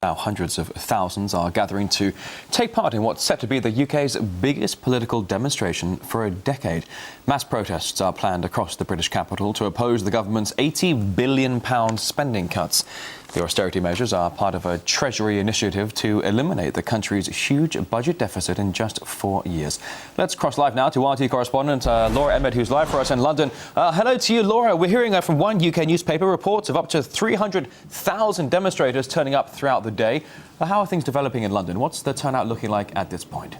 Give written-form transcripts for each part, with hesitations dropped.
Now, hundreds of thousands are gathering to take part in what's set to be the UK's biggest political demonstration for a decade. Mass protests are planned across the British capital to oppose the government's £80 billion spending cuts. The austerity measures are part of a Treasury initiative to eliminate the country's huge budget deficit in just 4 years. Let's cross live now to RT correspondent Laura Emmett, who's live for us in London. Hello to you, Laura. We're hearing from one UK newspaper reports of up to 300,000 demonstrators turning up throughout the day. How are things developing in London? What's the turnout looking like at this point?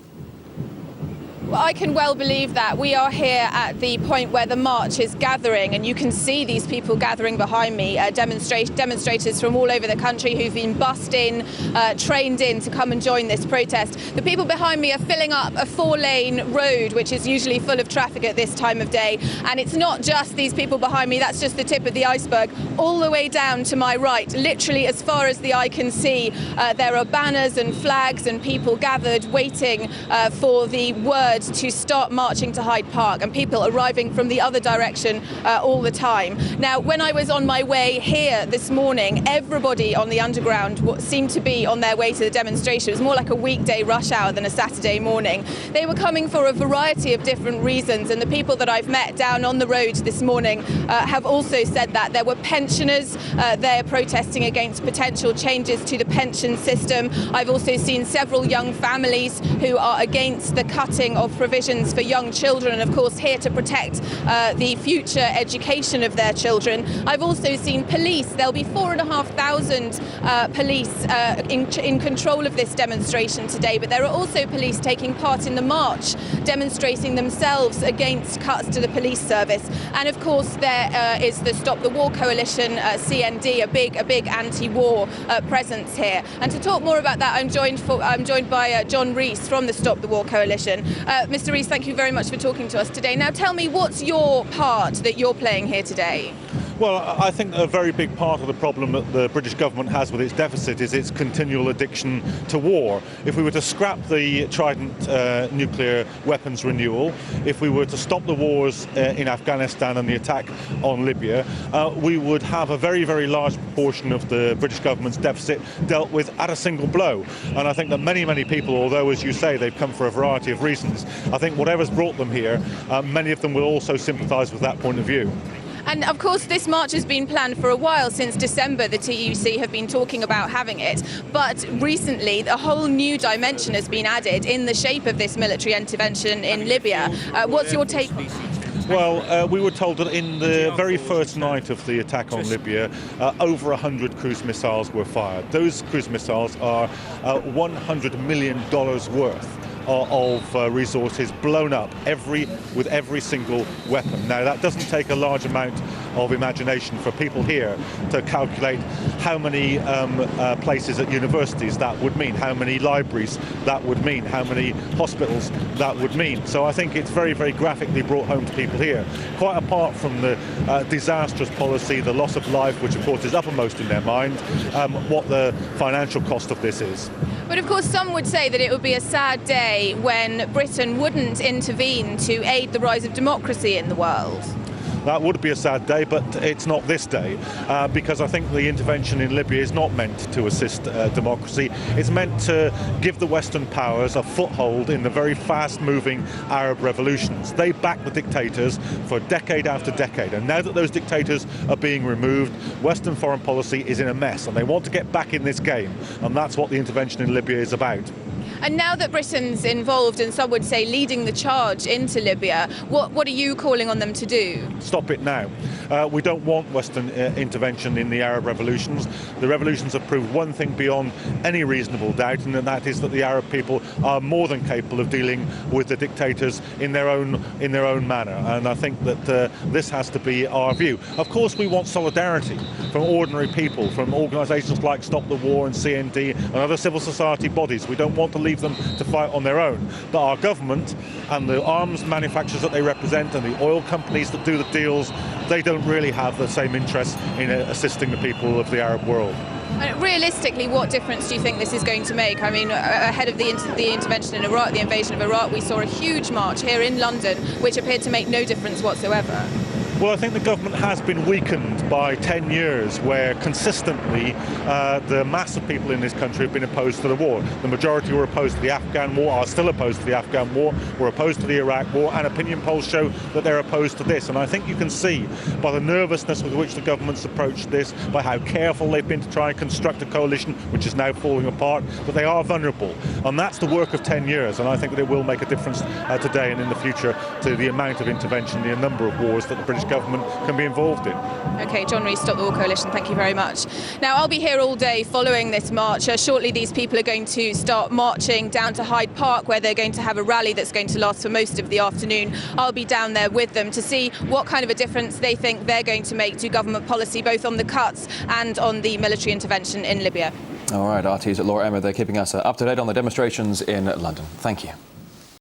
Well, I can well believe that. We are here at the point where the march is gathering, and you can see these people gathering behind me, demonstrators from all over the country who've been bussed in, trained in to come and join this protest. The people behind me are filling up a 4-lane road, which is usually full of traffic at this time of day. And it's not just these people behind me, that's just the tip of the iceberg. All the way down to my right, literally as far as the eye can see, there are banners and flags and people gathered waiting for the word to start marching to Hyde Park, and people arriving from the other direction all the time. Now, when I was on my way here this morning, everybody on the Underground seemed to be on their way to the demonstration. It was more like a weekday rush hour than a Saturday morning. They were coming for a variety of different reasons, and the people that I've met down on the road this morning have also said that. There were pensioners, they're protesting against potential changes to the pension system. I've also seen several young families who are against the cutting of provisions for young children, and of course here to protect the future education of their children. I've also seen police. There'll be 4,500 police in control of this demonstration today, but there are also police taking part in the march, demonstrating themselves against cuts to the police service. And of course there is the Stop the War Coalition, CND, a big anti-war presence here. And to talk more about that, I'm joined by John Rees from the Stop the War Coalition. Mr. Rees, thank you very much for talking to us today. Now tell me, what's your part that you're playing here today? Well, I think a very big part of the problem that the British government has with its deficit is its continual addiction to war. If we were to scrap the Trident nuclear weapons renewal, if we were to stop the wars in Afghanistan and the attack on Libya, we would have a very, very large proportion of the British government's deficit dealt with at a single blow. And I think that many people, although, as you say, they've come for a variety of reasons, I think whatever's brought them here, many of them will also sympathise with that point of view. And of course this march has been planned for a while. Since December the TUC have been talking about having it, but recently a whole new dimension has been added in the shape of this military intervention in Libya. What's your take on that? Well, we were told that in the very first night of the attack on Libya, over 100 cruise missiles were fired. Those cruise missiles are $100 million worth of resources blown up with every single weapon. Now, that doesn't take a large amount of imagination for people here to calculate how many places at universities that would mean, how many libraries that would mean, how many hospitals that would mean. So I think it's very, very graphically brought home to people here, quite apart from the disastrous policy, the loss of life, which of course is uppermost in their mind, what the financial cost of this is. But of course some would say that it would be a sad day when Britain wouldn't intervene to aid the rise of democracy in the world. That would be a sad day, but it's not this day, because I think the intervention in Libya is not meant to assist democracy. It's meant to give the Western powers a foothold in the very fast-moving Arab revolutions. They backed the dictators for decade after decade, and now that those dictators are being removed, Western foreign policy is in a mess, and they want to get back in this game, and that's what the intervention in Libya is about. And now that Britain's involved, and some would say leading the charge into Libya, what are you calling on them to do? Stop it now. We don't want Western intervention in the Arab revolutions. The revolutions have proved one thing beyond any reasonable doubt, and that is that the Arab people are more than capable of dealing with the dictators in their own manner. And I think that this has to be our view. Of course, we want solidarity from ordinary people, from organisations like Stop the War and CND and other civil society bodies. We don't want to leave them to fight on their own. But our government and the arms manufacturers that they represent and the oil companies that do the deals, they don't really have the same interest in assisting the people of the Arab world. Realistically, what difference do you think this is going to make? I mean, ahead of the intervention in Iraq, the invasion of Iraq, we saw a huge march here in London, which appeared to make no difference whatsoever. Well, I think the government has been weakened by 10 years where consistently the mass of people in this country have been opposed to the war. The majority were opposed to the Afghan war, are still opposed to the Afghan war, were opposed to the Iraq war, and opinion polls show that they're opposed to this. And I think you can see by the nervousness with which the government's approached this, by how careful they've been to try and construct a coalition, which is now falling apart, that they are vulnerable. And that's the work of 10 years, and I think that it will make a difference today and in the future to the amount of intervention, the number of wars that the British government can be involved in. OK, John Rees, Stop the War Coalition, thank you very much. Now, I'll be here all day following this march. Shortly, these people are going to start marching down to Hyde Park, where they're going to have a rally that's going to last for most of the afternoon. I'll be down there with them to see what kind of a difference they think they're going to make to government policy, both on the cuts and on the military intervention in Libya. All right, RT's Laura Emma, they're keeping us up to date on the demonstrations in London. Thank you.